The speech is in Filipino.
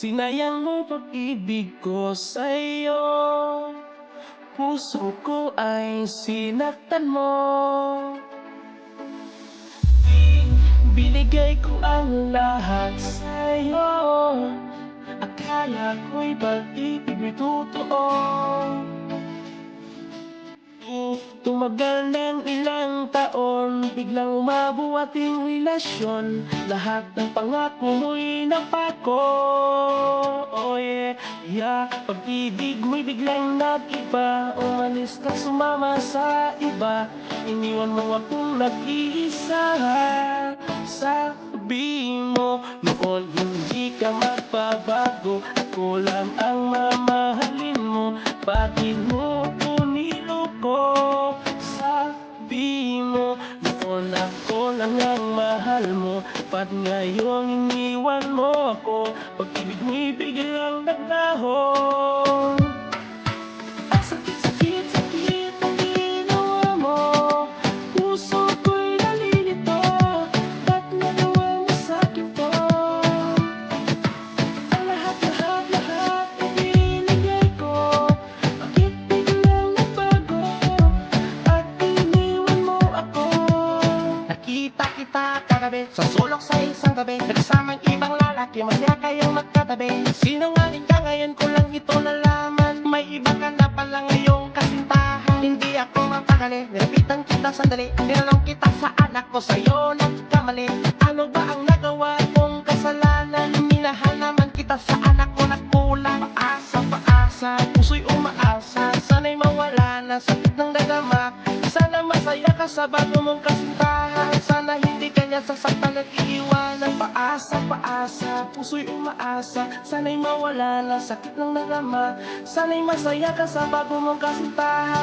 Sinayang mo pag-ibig ko sa'yo. Puso ko ay sinaktan mo. Binigay ko ang lahat sa'yo. Akala ko'y pag-ibig may totoo. Tumagal ng ilang taon, biglang umabo ating relasyon. Lahat ng pangako mo'y napako. Oh yeah. Pag-ibig mo'y biglang nag-iba. Umalis ka, sumama sa iba. Iniwan mo akong nag-iisa. Sabi mo noon hindi ka magbabago. Ako lang ang mamahalin mo. Bakit mo ko niloko? Sabi mo noon ako lang ang mahal mo. Ba't ngayon iniwan mo ako? Pag-ibig mo'y biglang naglaho. Ang sakit ang ginawa mo. Puso ko'y nalilito. Ba't nagawa mo sa'kin to? Ang lahat ay binigay ko. Bakit biglang nagbago? At iniwan mo ako. Nakita kita kagabi sa sulok sa isang gabi. Nagsamang ibang lalaki, masaya kayong magkatabi. Sinungaling ka, ngayon ko lang ito nalaman. May iba ka na pala ngayong kasintahan. Hindi ako mapakali, nilapitan kita sandali. Tinanong kita sa anak ko, sa'yo nagkamali. Ano ba ang nagawa kong kasalanan? Minahal naman kita sa anak ko, nagkulang. Paasa, puso'y umaasa. Sana'y mawala na sakit ng dadama. Sana masaya ka sa bago mong kasintahan. Sana hindi ka niya sasaktan at iiwanan. Paasa, puso'y umaasa. Sana'y mawala na sakit ng dadama. Sana'y masaya ka sa bago mong kasintahan.